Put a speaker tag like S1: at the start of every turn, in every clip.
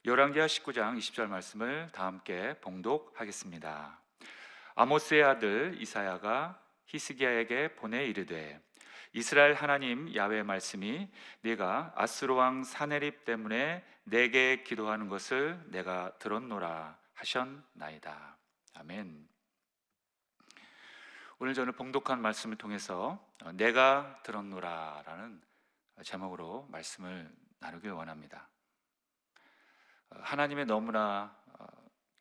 S1: 열왕기하 19장 20절 말씀을 다 함께 봉독하겠습니다. 아모스의 아들 이사야가 히스기야에게 보내 이르되, 이스라엘 하나님 야훼의 말씀이 네가 아수르 왕 사네립 때문에 내게 기도하는 것을 내가 들었노라 하셨나이다. 아멘. 오늘 저는 봉독한 말씀을 통해서 내가 들었노라라는 제목으로 말씀을 나누길 원합니다. 하나님의 너무나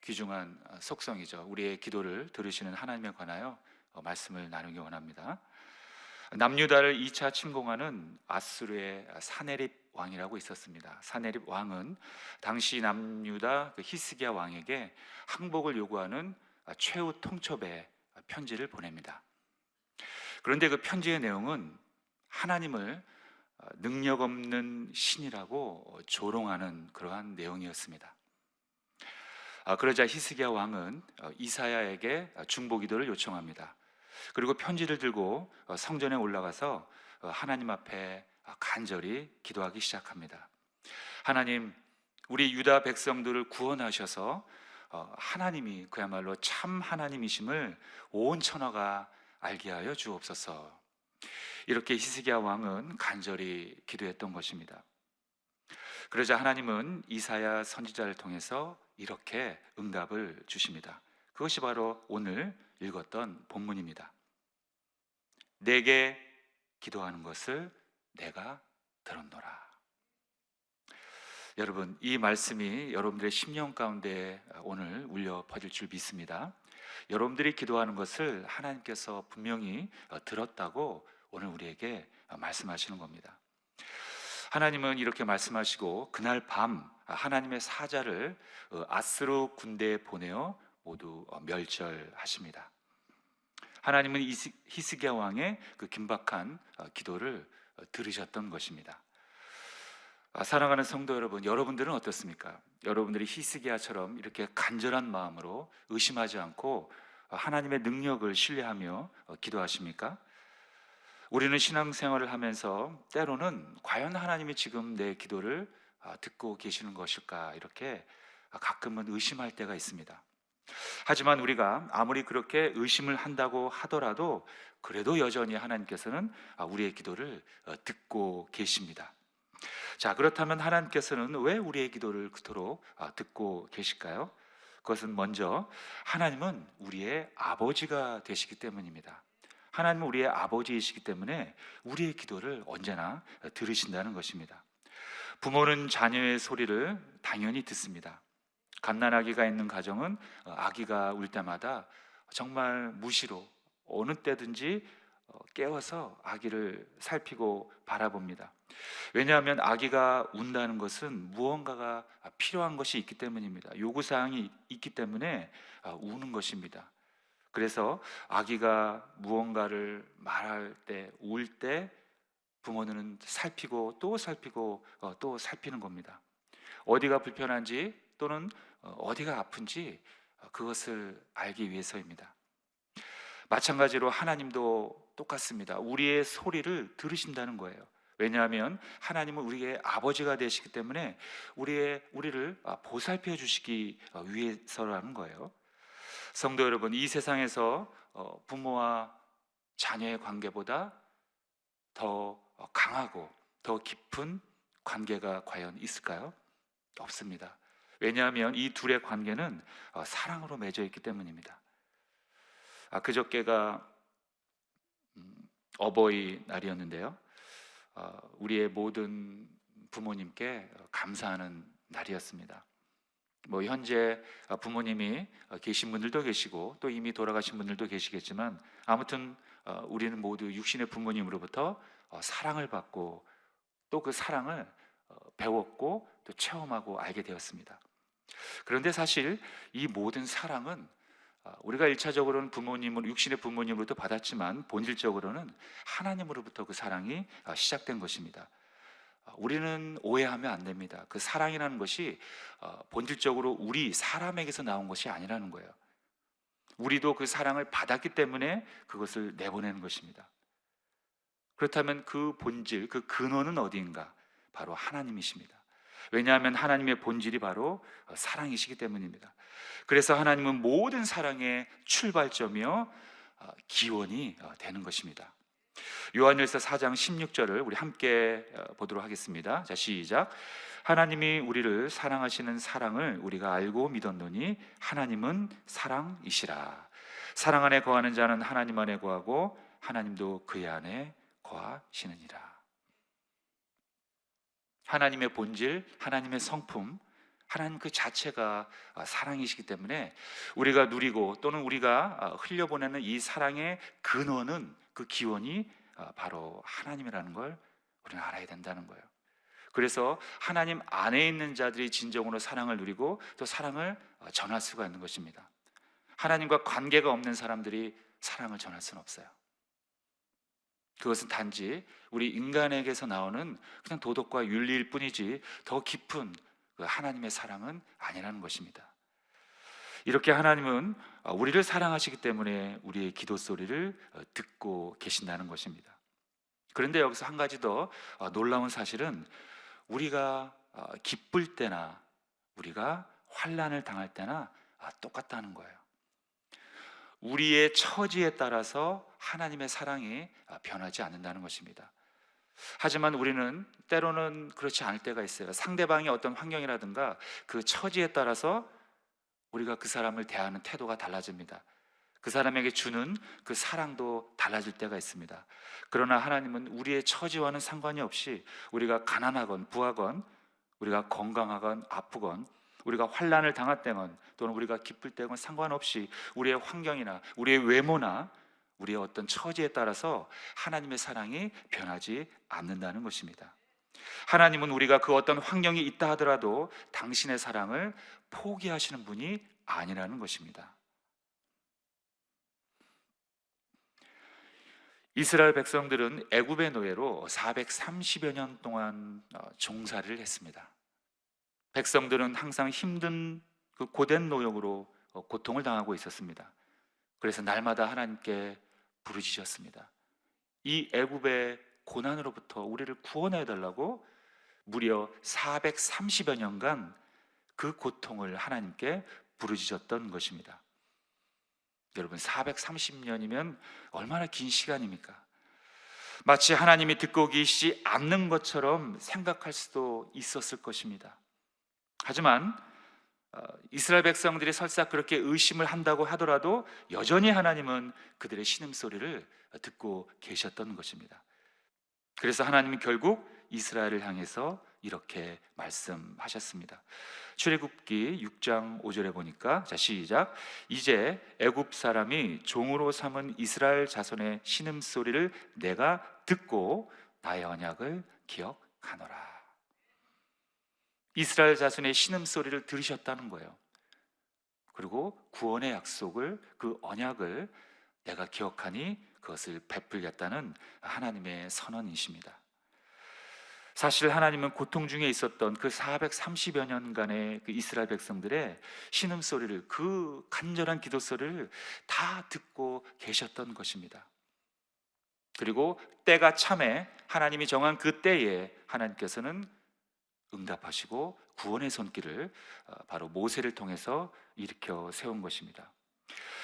S1: 귀중한 속성이죠. 우리의 기도를 들으시는 하나님에 관하여 말씀을 나누기 원합니다. 남유다를 2차 침공하는 아수르의 사네립 왕이라고 있었습니다. 사네립 왕은 당시 남유다 히스기야 왕에게 항복을 요구하는 최후 통첩의 편지를 보냅니다. 그런데 그 편지의 내용은 하나님을 능력 없는 신이라고 조롱하는 그러한 내용이었습니다. 그러자 히스기야 왕은 이사야에게 중보기도를 요청합니다. 그리고 편지를 들고 성전에 올라가서 하나님 앞에 간절히 기도하기 시작합니다. 하나님, 우리 유다 백성들을 구원하셔서 하나님이 그야말로 참 하나님이심을 온 천하가 알게 하여 주옵소서. 이렇게 히스기야 왕은 간절히 기도했던 것입니다. 그러자 하나님은 이사야 선지자를 통해서 이렇게 응답을 주십니다. 그것이 바로 오늘 읽었던 본문입니다. 내게 기도하는 것을 내가 들었노라. 여러분, 이 말씀이 여러분들의 심령 가운데 오늘 울려 퍼질 줄 믿습니다. 여러분들이 기도하는 것을 하나님께서 분명히 들었다고 오늘 우리에게 말씀하시는 겁니다. 하나님은 이렇게 말씀하시고 그날 밤 하나님의 사자를 아스루 군대에 보내어 모두 멸절하십니다. 하나님은 히스기야 왕의 그 긴박한 기도를 들으셨던 것입니다. 사랑하는 성도 여러분, 여러분들은 어떻습니까? 여러분들이 히스기야처럼 이렇게 간절한 마음으로 의심하지 않고 하나님의 능력을 신뢰하며 기도하십니까? 우리는 신앙생활을 하면서 때로는 과연 하나님이 지금 내 기도를 듣고 계시는 것일까 이렇게 가끔은 의심할 때가 있습니다. 하지만 우리가 아무리 그렇게 의심을 한다고 하더라도 그래도 여전히 하나님께서는 우리의 기도를 듣고 계십니다. 자, 그렇다면 하나님께서는 왜 우리의 기도를 그토록 듣고 계실까요? 그것은 먼저 하나님은 우리의 아버지가 되시기 때문입니다. 하나님은 우리의 아버지이시기 때문에 우리의 기도를 언제나 들으신다는 것입니다. 부모는 자녀의 소리를 당연히 듣습니다. 갓난아기가 있는 가정은 아기가 울 때마다 정말 무시로 어느 때든지 깨워서 아기를 살피고 바라봅니다. 왜냐하면 아기가 운다는 것은 무언가가 필요한 것이 있기 때문입니다. 요구사항이 있기 때문에 우는 것입니다. 그래서 아기가 무언가를 말할 때, 울 때 부모는 살피고 또 살피고 또 살피는 겁니다. 어디가 불편한지 또는 어디가 아픈지 그것을 알기 위해서입니다. 마찬가지로 하나님도 똑같습니다. 우리의 소리를 들으신다는 거예요. 왜냐하면 하나님은 우리의 아버지가 되시기 때문에 우리를 보살펴 주시기 위해서라는 거예요. 성도 여러분, 이 세상에서 부모와 자녀의 관계보다 더 강하고 더 깊은 관계가 과연 있을까요? 없습니다. 왜냐하면 이 둘의 관계는 사랑으로 맺어 있기 때문입니다. 그저께가 어버이날이었는데요. 우리의 모든 부모님께 감사하는 날이었습니다. 현재 부모님이 계신 분들도 계시고 또 이미 돌아가신 분들도 계시겠지만 아무튼 우리는 모두 육신의 부모님으로부터 사랑을 받고 또 그 사랑을 배웠고 또 체험하고 알게 되었습니다. 그런데 사실 이 모든 사랑은 우리가 1차적으로는 육신의 부모님으로부터 받았지만 본질적으로는 하나님으로부터 그 사랑이 시작된 것입니다. 우리는 오해하면 안 됩니다. 그 사랑이라는 것이 본질적으로 우리 사람에게서 나온 것이 아니라는 거예요. 우리도 그 사랑을 받았기 때문에 그것을 내보내는 것입니다. 그렇다면 그 본질, 그 근원은 어디인가? 바로 하나님이십니다. 왜냐하면 하나님의 본질이 바로 사랑이시기 때문입니다. 그래서 하나님은 모든 사랑의 출발점이요 기원이 되는 것입니다. 요한일서 4장 16절을 우리 함께 보도록 하겠습니다. 자, 시작. 하나님이 우리를 사랑하시는 사랑을 우리가 알고 믿었노니 하나님은 사랑이시라. 사랑 안에 거하는 자는 하나님 안에 거하고 하나님도 그의 안에 거하시느니라. 하나님의 본질, 하나님의 성품, 하나님 그 자체가 사랑이시기 때문에 우리가 누리고 또는 우리가 흘려보내는 이 사랑의 근원은, 그 기원이 바로 하나님이라는 걸 우리는 알아야 된다는 거예요. 그래서 하나님 안에 있는 자들이 진정으로 사랑을 누리고 또 사랑을 전할 수가 있는 것입니다. 하나님과 관계가 없는 사람들이 사랑을 전할 수는 없어요. 그것은 단지 우리 인간에게서 나오는 그냥 도덕과 윤리일 뿐이지 더 깊은 그 하나님의 사랑은 아니라는 것입니다. 이렇게 하나님은 우리를 사랑하시기 때문에 우리의 기도 소리를 듣고 계신다는 것입니다. 그런데 여기서 한 가지 더 놀라운 사실은 우리가 기쁠 때나 우리가 환난을 당할 때나 똑같다는 거예요. 우리의 처지에 따라서 하나님의 사랑이 변하지 않는다는 것입니다. 하지만 우리는 때로는 그렇지 않을 때가 있어요. 상대방의 어떤 환경이라든가 그 처지에 따라서 우리가 그 사람을 대하는 태도가 달라집니다. 그 사람에게 주는 그 사랑도 달라질 때가 있습니다. 그러나 하나님은 우리의 처지와는 상관이 없이 우리가 가난하건 부하건, 우리가 건강하건 아프건, 우리가 환난을 당할 때건 또는 우리가 기쁠 때건 상관없이 우리의 환경이나 우리의 외모나 우리의 어떤 처지에 따라서 하나님의 사랑이 변하지 않는다는 것입니다. 하나님은 우리가 그 어떤 환경이 있다 하더라도 당신의 사랑을 포기하시는 분이 아니라는 것입니다. 이스라엘 백성들은 애굽의 노예로 430여 년 동안 종살이를 했습니다. 백성들은 항상 힘든 그 고된 노역으로 고통을 당하고 있었습니다. 그래서 날마다 하나님께 부르짖었습니다. 이 애굽의 고난으로부터 우리를 구원해 달라고 무려 430여 년간 그 고통을 하나님께 부르짖었던 것입니다. 여러분, 430년이면 얼마나 긴 시간입니까? 마치 하나님이 듣고 계시지 않는 것처럼 생각할 수도 있었을 것입니다. 하지만 이스라엘 백성들이 설사 그렇게 의심을 한다고 하더라도 여전히 하나님은 그들의 신음소리를 듣고 계셨던 것입니다. 그래서 하나님은 결국 이스라엘을 향해서 이렇게 말씀하셨습니다. 출애굽기 6장 5절에 보니까, 자, 시작. 이제 애굽 사람이 종으로 삼은 이스라엘 자손의 신음소리를 내가 듣고 나의 언약을 기억하노라. 이스라엘 자손의 신음소리를 들으셨다는 거예요. 그리고 구원의 약속을, 그 언약을 내가 기억하니 그것을 베풀겠다는 하나님의 선언이십니다. 사실 하나님은 고통 중에 있었던 그 430여 년간의 그 이스라엘 백성들의 신음소리를, 그 간절한 기도소리를 다 듣고 계셨던 것입니다. 그리고 때가 참에 하나님이 정한 그 때에 하나님께서는 응답하시고 구원의 손길을 바로 모세를 통해서 일으켜 세운 것입니다.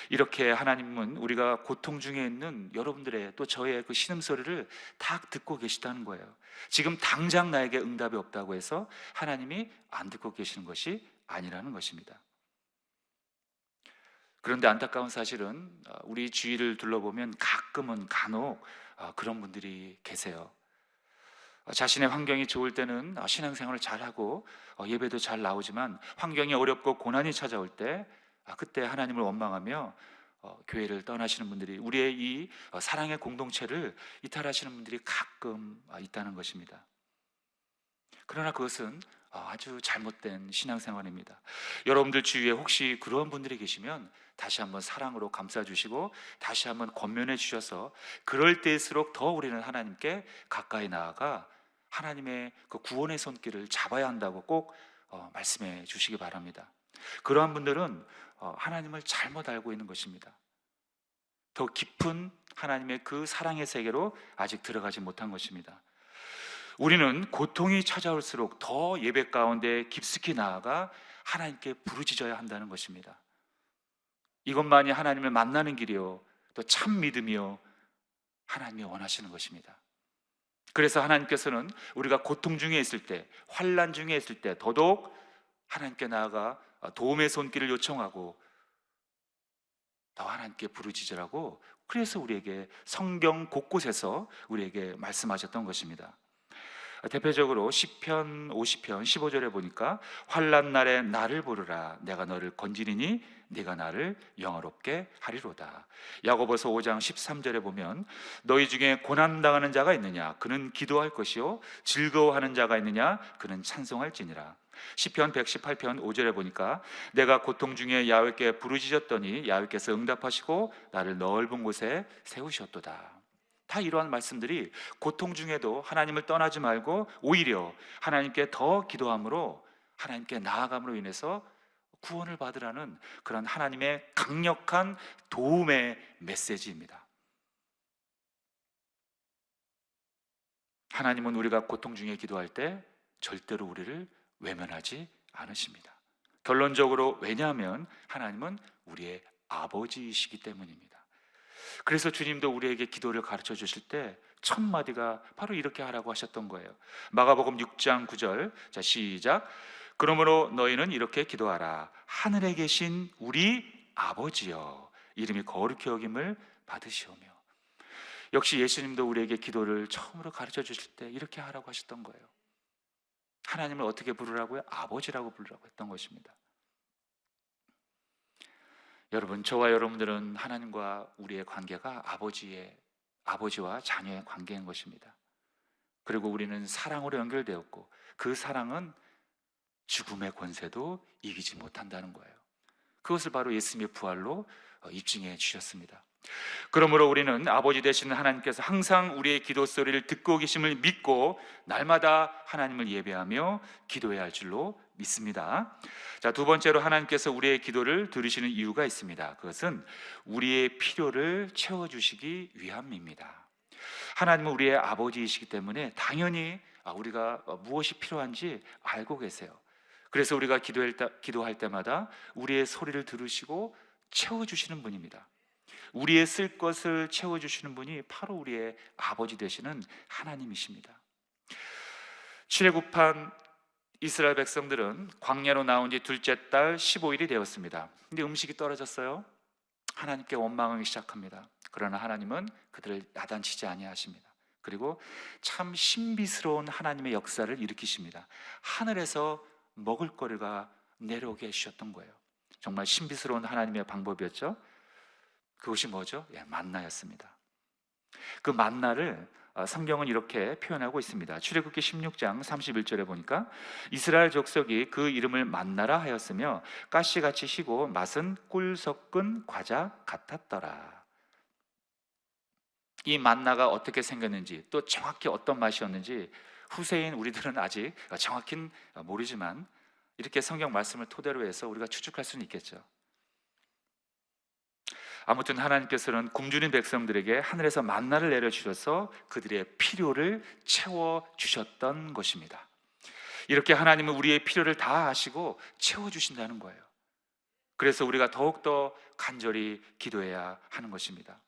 S1: 이렇게 하나님은 우리가 고통 중에 있는 여러분들의 또 저의 그 신음소리를 다 듣고 계시다는 거예요. 지금 당장 나에게 응답이 없다고 해서 하나님이 안 듣고 계시는 것이 아니라는 것입니다. 그런데 안타까운 사실은 우리 주위를 둘러보면 가끔은 간혹 그런 분들이 계세요. 자신의 환경이 좋을 때는 신앙생활을 잘하고 예배도 잘 나오지만 환경이 어렵고 고난이 찾아올 때 그때 하나님을 원망하며 교회를 떠나시는 분들이, 우리의 이 사랑의 공동체를 이탈하시는 분들이 가끔 있다는 것입니다. 그러나 그것은 아주 잘못된 신앙생활입니다. 여러분들 주위에 혹시 그런 분들이 계시면 다시 한번 사랑으로 감싸주시고 다시 한번 권면해 주셔서 그럴 때일수록 더 우리는 하나님께 가까이 나아가 하나님의 그 구원의 손길을 잡아야 한다고 꼭 말씀해 주시기 바랍니다. 그러한 분들은 하나님을 잘못 알고 있는 것입니다. 더 깊은 하나님의 그 사랑의 세계로 아직 들어가지 못한 것입니다. 우리는 고통이 찾아올수록 더 예배 가운데 깊숙이 나아가 하나님께 부르짖어야 한다는 것입니다. 이것만이 하나님을 만나는 길이요, 또 참 믿음이요, 하나님이 원하시는 것입니다. 그래서 하나님께서는 우리가 고통 중에 있을 때, 환난 중에 있을 때 더더욱 하나님께 나아가 도움의 손길을 요청하고 더 하나님께 부르짖으라고, 그래서 우리에게 성경 곳곳에서 우리에게 말씀하셨던 것입니다. 대표적으로 시편 50편 15절에 보니까 환난 날에 나를 부르라, 내가 너를 건지리니 네가 나를 영화롭게 하리로다. 야고보서 5장 13절에 보면 너희 중에 고난당하는 자가 있느냐, 그는 기도할 것이요 즐거워하는 자가 있느냐, 그는 찬송할지니라. 시편 118편 5절에 보니까 내가 고통 중에 야훼께 부르짖었더니 야훼께서 응답하시고 나를 넓은 곳에 세우셨도다. 다 이러한 말씀들이 고통 중에도 하나님을 떠나지 말고 오히려 하나님께 더 기도함으로, 하나님께 나아감으로 인해서 구원을 받으라는 그런 하나님의 강력한 도움의 메시지입니다. 하나님은 우리가 고통 중에 기도할 때 절대로 우리를 외면하지 않으십니다. 결론적으로, 왜냐하면 하나님은 우리의 아버지이시기 때문입니다. 그래서 주님도 우리에게 기도를 가르쳐 주실 때 첫 마디가 바로 이렇게 하라고 하셨던 거예요. 마가복음 6장 9절, 자 시작. 그러므로 너희는 이렇게 기도하라. 하늘에 계신 우리 아버지여, 이름이 거룩히 여김을 받으시오며. 역시 예수님도 우리에게 기도를 처음으로 가르쳐 주실 때 이렇게 하라고 하셨던 거예요. 하나님을 어떻게 부르라고요? 아버지라고 부르라고 했던 것입니다. 여러분, 저와 여러분들은 하나님과 우리의 관계가 아버지와 자녀의 관계인 것입니다. 그리고 우리는 사랑으로 연결되었고 그 사랑은 죽음의 권세도 이기지 못한다는 거예요. 그것을 바로 예수님의 부활로 입증해 주셨습니다. 그러므로 우리는 아버지 되시는 하나님께서 항상 우리의 기도 소리를 듣고 계심을 믿고 날마다 하나님을 예배하며 기도해야 할 줄로 믿습니다. 자, 두 번째로 하나님께서 우리의 기도를 들으시는 이유가 있습니다. 그것은 우리의 필요를 채워주시기 위함입니다. 하나님은 우리의 아버지이시기 때문에 당연히 우리가 무엇이 필요한지 알고 계세요. 그래서 우리가 기도할 때마다 우리의 소리를 들으시고 채워주시는 분입니다. 우리의 쓸 것을 채워주시는 분이 바로 우리의 아버지 되시는 하나님이십니다. 출애굽한 이스라엘 백성들은 광야로 나온 지 둘째 달 15일이 되었습니다. 근데 음식이 떨어졌어요. 하나님께 원망하기 시작합니다. 그러나 하나님은 그들을 야단치지 아니하십니다. 그리고 참 신비스러운 하나님의 역사를 일으키십니다. 하늘에서 먹을거리가 내려오게 해주셨던 거예요. 정말 신비스러운 하나님의 방법이었죠. 그것이 뭐죠? 만나였습니다. 그 만나를 성경은 이렇게 표현하고 있습니다. 출애굽기 16장 31절에 보니까 이스라엘 족속이 그 이름을 만나라 하였으며 가시같이 시고 맛은 꿀 섞은 과자 같았더라. 이 만나가 어떻게 생겼는지, 또 정확히 어떤 맛이었는지 후세인 우리들은 아직 정확히는 모르지만 이렇게 성경 말씀을 토대로 해서 우리가 추측할 수는 있겠죠. 아무튼 하나님께서는 굶주린 백성들에게 하늘에서 만나를 내려주셔서 그들의 필요를 채워주셨던 것입니다. 이렇게 하나님은 우리의 필요를 다 아시고 채워주신다는 거예요. 그래서 우리가 더욱더 간절히 기도해야 하는 것입니다.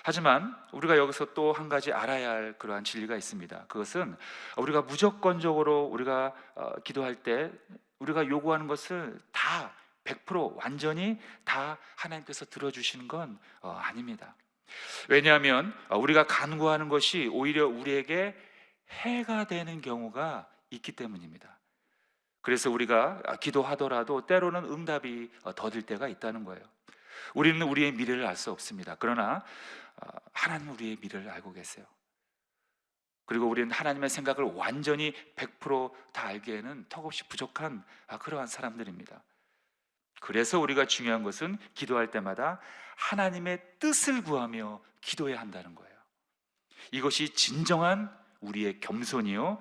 S1: 하지만 우리가 여기서 또 한 가지 알아야 할 그러한 진리가 있습니다. 그것은 우리가 무조건적으로 우리가 기도할 때 우리가 요구하는 것을 다 100% 완전히 다 하나님께서 들어주시는 건 아닙니다. 왜냐하면 우리가 간구하는 것이 오히려 우리에게 해가 되는 경우가 있기 때문입니다. 그래서 우리가 기도하더라도 때로는 응답이 더딜 때가 있다는 거예요. 우리는 우리의 미래를 알 수 없습니다. 그러나 하나님은 우리의 미래를 알고 계세요. 그리고 우리는 하나님의 생각을 완전히 100% 알기에는 턱없이 부족한 그러한 사람들입니다. 그래서 우리가 중요한 것은 기도할 때마다 하나님의 뜻을 구하며 기도해야 한다는 거예요. 이것이 진정한 우리의 겸손이요,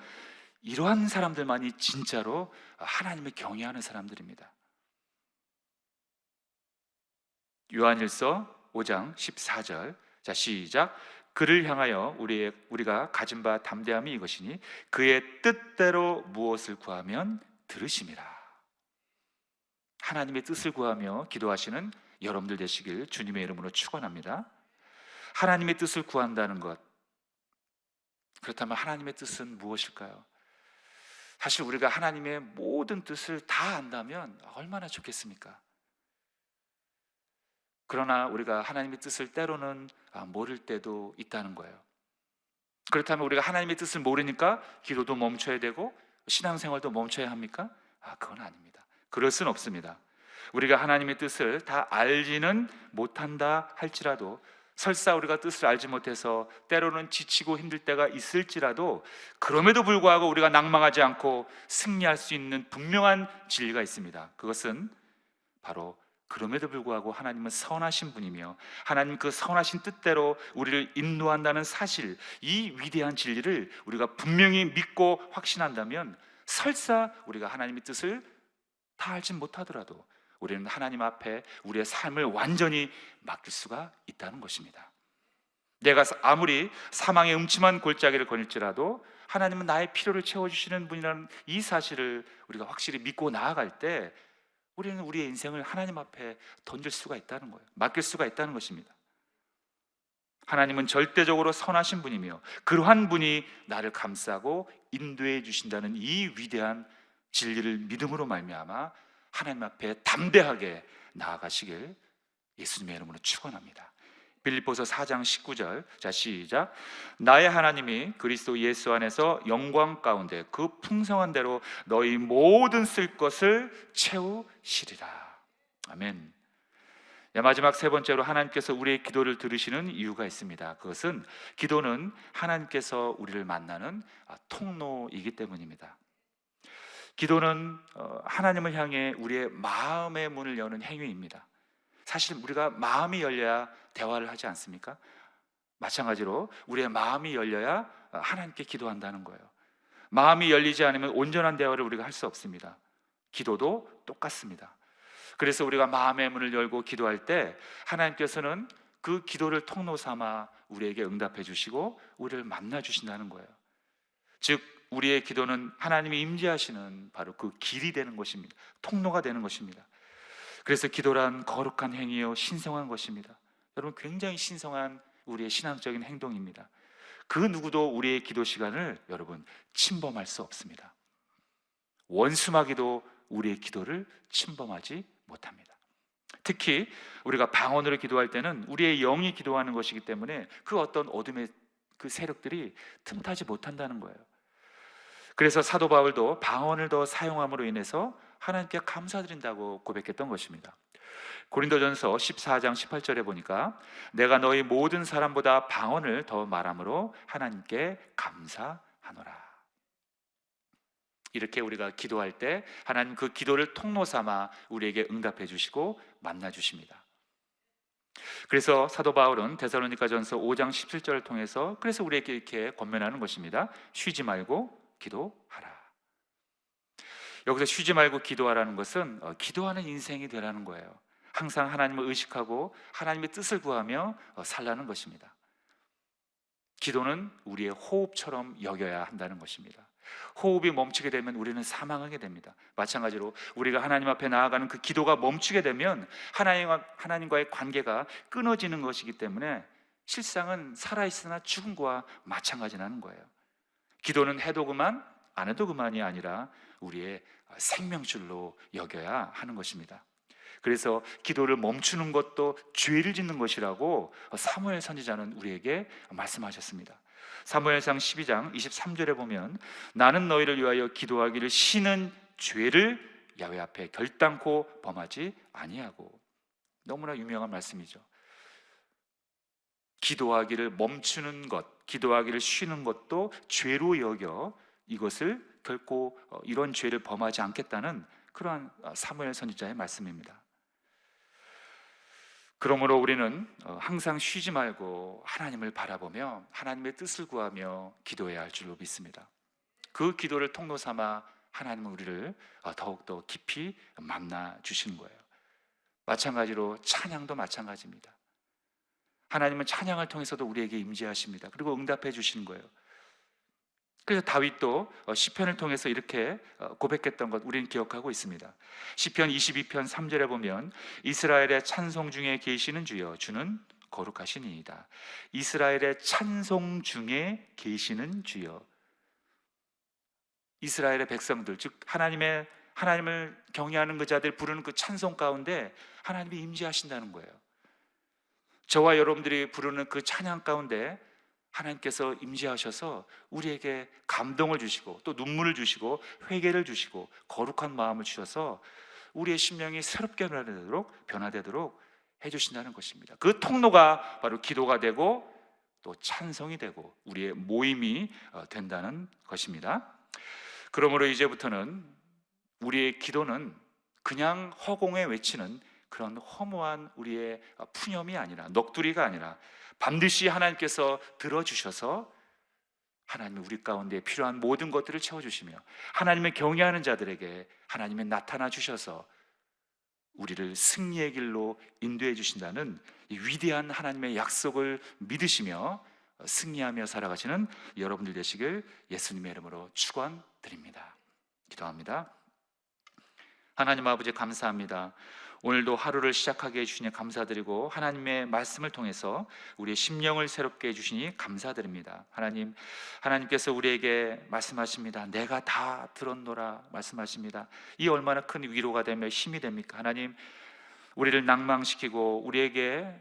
S1: 이러한 사람들만이 진짜로 하나님을 경외하는 사람들입니다. 요한일서 5장 14절, 자 시작. 그를 향하여 우리가 가진 바 담대함이 이것이니 그의 뜻대로 무엇을 구하면 들으심이라. 하나님의 뜻을 구하며 기도하시는 여러분들 되시길 주님의 이름으로 축원합니다. 하나님의 뜻을 구한다는 것, 그렇다면 하나님의 뜻은 무엇일까요? 사실 우리가 하나님의 모든 뜻을 다 안다면 얼마나 좋겠습니까? 그러나 우리가 하나님의 뜻을 때로는 모를 때도 있다는 거예요. 그렇다면 우리가 하나님의 뜻을 모르니까 기도도 멈춰야 되고 신앙생활도 멈춰야 합니까? 그건 아닙니다. 그럴 수는 없습니다. 우리가 하나님의 뜻을 다 알지는 못한다 할지라도, 설사 우리가 뜻을 알지 못해서 때로는 지치고 힘들 때가 있을지라도, 그럼에도 불구하고 우리가 낭망하지 않고 승리할 수 있는 분명한 진리가 있습니다. 그것은 바로 그럼에도 불구하고 하나님은 선하신 분이며 하나님 그 선하신 뜻대로 우리를 인도한다는 사실, 이 위대한 진리를 우리가 분명히 믿고 확신한다면, 설사 우리가 하나님의 뜻을 다 알지 못하더라도 우리는 하나님 앞에 우리의 삶을 완전히 맡길 수가 있다는 것입니다. 내가 아무리 사망의 음침한 골짜기를 거닐지라도 하나님은 나의 필요를 채워주시는 분이라는 이 사실을 우리가 확실히 믿고 나아갈 때 우리는 우리의 인생을 하나님 앞에 던질 수가 있다는 거예요. 맡길 수가 있다는 것입니다. 하나님은 절대적으로 선하신 분이며 그러한 분이 나를 감싸고 인도해 주신다는 이 위대한 진리를 믿음으로 말미암아 하나님 앞에 담대하게 나아가시길 예수님의 이름으로 축원합니다. 빌립보서 4장 19절, 자 시작. 나의 하나님이 그리스도 예수 안에서 영광 가운데 그 풍성한 대로 너희 모든 쓸 것을 채우시리라. 아멘. 마지막 세 번째로 하나님께서 우리의 기도를 들으시는 이유가 있습니다. 그것은 기도는 하나님께서 우리를 만나는 통로이기 때문입니다. 기도는 하나님을 향해 우리의 마음의 문을 여는 행위입니다. 사실 우리가 마음이 열려야 대화를 하지 않습니까? 마찬가지로 우리의 마음이 열려야 하나님께 기도한다는 거예요. 마음이 열리지 않으면 온전한 대화를 우리가 할 수 없습니다. 기도도 똑같습니다. 그래서 우리가 마음의 문을 열고 기도할 때 하나님께서는 그 기도를 통로 삼아 우리에게 응답해 주시고 우리를 만나 주신다는 거예요. 즉 우리의 기도는 하나님이 임재하시는 바로 그 길이 되는 것입니다. 통로가 되는 것입니다. 그래서 기도란 거룩한 행위요 신성한 것입니다. 여러분, 굉장히 신성한 우리의 신앙적인 행동입니다. 그 누구도 우리의 기도 시간을 여러분 침범할 수 없습니다. 원수마귀도 우리의 기도를 침범하지 못합니다. 특히 우리가 방언으로 기도할 때는 우리의 영이 기도하는 것이기 때문에 그 어떤 어둠의 그 세력들이 틈타지 못한다는 거예요. 그래서 사도 바울도 방언을 더 사용함으로 인해서 하나님께 감사드린다고 고백했던 것입니다. 고린도전서 14장 18절에 보니까 내가 너희 모든 사람보다 방언을 더 말함으로 하나님께 감사하노라. 이렇게 우리가 기도할 때 하나님 그 기도를 통로 삼아 우리에게 응답해 주시고 만나 주십니다. 그래서 사도 바울은 데살로니가전서 5장 17절을 통해서 그래서 우리에게 이렇게 권면하는 것입니다. 쉬지 말고 기도하라. 여기서 쉬지 말고 기도하라는 것은 기도하는 인생이 되라는 거예요. 항상 하나님을 의식하고 하나님의 뜻을 구하며 살라는 것입니다. 기도는 우리의 호흡처럼 여겨야 한다는 것입니다. 호흡이 멈추게 되면 우리는 사망하게 됩니다. 마찬가지로 우리가 하나님 앞에 나아가는 그 기도가 멈추게 되면 하나님과의 관계가 끊어지는 것이기 때문에 실상은 살아있으나 죽은 거와 마찬가지라는 거예요. 기도는 해도 그만 안 해도 그만이 아니라 우리의 생명줄로 여겨야 하는 것입니다. 그래서 기도를 멈추는 것도 죄를 짓는 것이라고 사무엘 선지자는 우리에게 말씀하셨습니다. 사무엘상 12장 23절에 보면 나는 너희를 위하여 기도하기를 쉬는 죄를 야훼 앞에 결단코 범하지 아니하고. 너무나 유명한 말씀이죠. 기도하기를 멈추는 것, 기도하기를 쉬는 것도 죄로 여겨 이것을 결코 이런 죄를 범하지 않겠다는 그러한 사무엘 선지자의 말씀입니다. 그러므로 우리는 항상 쉬지 말고 하나님을 바라보며 하나님의 뜻을 구하며 기도해야 할 줄로 믿습니다. 그 기도를 통로 삼아 하나님은 우리를 더욱더 깊이 만나 주시는 거예요. 마찬가지로 찬양도 마찬가지입니다. 하나님은 찬양을 통해서도 우리에게 임재하십니다. 그리고 응답해 주시는 거예요. 그래서 다윗도 시편을 통해서 이렇게 고백했던 것 우리는 기억하고 있습니다. 시편 22편 3절에 보면 이스라엘의 찬송 중에 계시는 주여 주는 거룩하시니이다. 이스라엘의 찬송 중에 계시는 주여. 이스라엘의 백성들, 즉 하나님을 경외하는 그 자들 부르는 그 찬송 가운데 하나님이 임재하신다는 거예요. 저와 여러분들이 부르는 그 찬양 가운데 하나님께서 임재하셔서 우리에게 감동을 주시고 또 눈물을 주시고 회개를 주시고 거룩한 마음을 주셔서 우리의 심령이 새롭게 변화되도록 해주신다는 것입니다. 그 통로가 바로 기도가 되고 또 찬송이 되고 우리의 모임이 된다는 것입니다. 그러므로 이제부터는 우리의 기도는 그냥 허공에 외치는 그런 허무한 우리의 푸념이 아니라, 넋두리가 아니라 반드시 하나님께서 들어주셔서 하나님은 우리 가운데 필요한 모든 것들을 채워주시며 하나님을 경외하는 자들에게 하나님이 나타나 주셔서 우리를 승리의 길로 인도해 주신다는 이 위대한 하나님의 약속을 믿으시며 승리하며 살아가시는 여러분들 되시길 예수님의 이름으로 축원드립니다. 기도합니다. 하나님 아버지 감사합니다. 오늘도 하루를 시작하게 해주시니 감사드리고 하나님의 말씀을 통해서 우리의 심령을 새롭게 해주시니 감사드립니다. 하나님께서 우리에게 말씀하십니다. 내가 다 들었노라 말씀하십니다. 이 얼마나 큰 위로가 되며 힘이 됩니까? 하나님, 우리를 낭망시키고 우리에게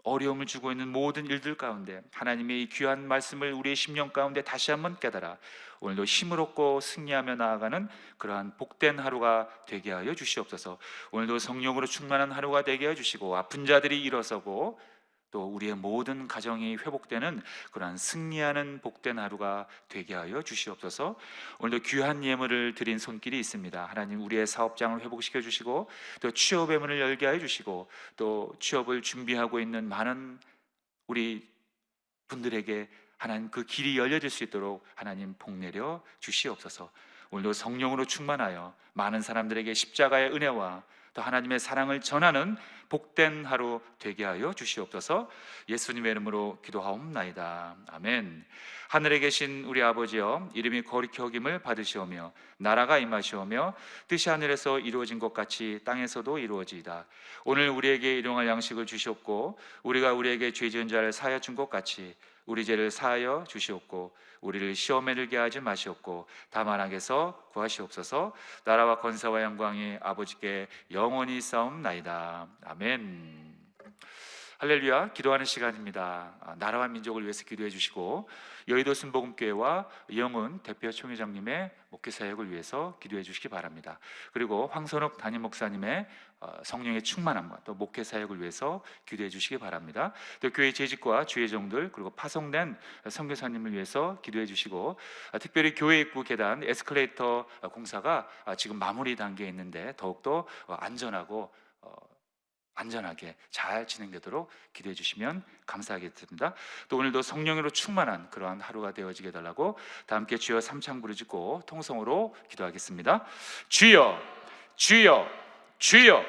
S1: 어려움을 주고 있는 모든 일들 가운데 하나님의 이 귀한 말씀을 우리의 심령 가운데 다시 한번 깨달아 오늘도 힘을 얻고 승리하며 나아가는 그러한 복된 하루가 되게 하여 주시옵소서. 오늘도 성령으로 충만한 하루가 되게 하여 주시고 아픈 자들이 일어서고 또 우리의 모든 가정이 회복되는 그러한 승리하는 복된 하루가 되게 하여 주시옵소서. 오늘도 귀한 예물을 드린 손길이 있습니다. 하나님, 우리의 사업장을 회복시켜 주시고 또 취업의 문을 열게 하여 주시고 또 취업을 준비하고 있는 많은 우리 분들에게 하나님 그 길이 열려질 수 있도록 하나님 복내려 주시옵소서. 오늘도 성령으로 충만하여 많은 사람들에게 십자가의 은혜와 또 하나님의 사랑을 전하는 복된 하루 되게 하여 주시옵소서. 예수님의 이름으로 기도하옵나이다. 아멘. 하늘에 계신 우리 아버지여, 이름이 거룩히 여김을 받으시오며 나라가 임하시오며 뜻이 하늘에서 이루어진 것 같이 땅에서도 이루어지이다. 오늘 우리에게 일용할 양식을 주시옵고 우리가 우리에게 죄 지은 자를 사하여 준 것 같이 우리 죄를 사하여 주시옵고 우리를 시험에 들게 하지 마시옵고 다만 악에서 구하시옵소서. 나라와 권세와 영광이 아버지께 영원히 싸움나이다. 아멘. 할렐루야. 기도하는 시간입니다. 나라와 민족을 위해서 기도해 주시고 여의도 순복음교회와 영은 대표 총회장님의 목회 사역을 위해서 기도해 주시기 바랍니다. 그리고 황선욱 담임 목사님의 성령의 충만함과 또 목회 사역을 위해서 기도해 주시기 바랍니다. 또 교회 재직과 주회종들 그리고 파송된 선교사님을 위해서 기도해 주시고 특별히 교회 입구 계단 에스컬레이터 공사가 지금 마무리 단계에 있는데 더욱더 안전하게 잘 진행되도록 기도해 주시면 감사하겠습니다. 또 오늘도 성령으로 충만한 그러한 하루가 되어지게 달라고 다 함께 주여 삼창 부르짖고 통성으로 기도하겠습니다. 주여, 주여, 주여.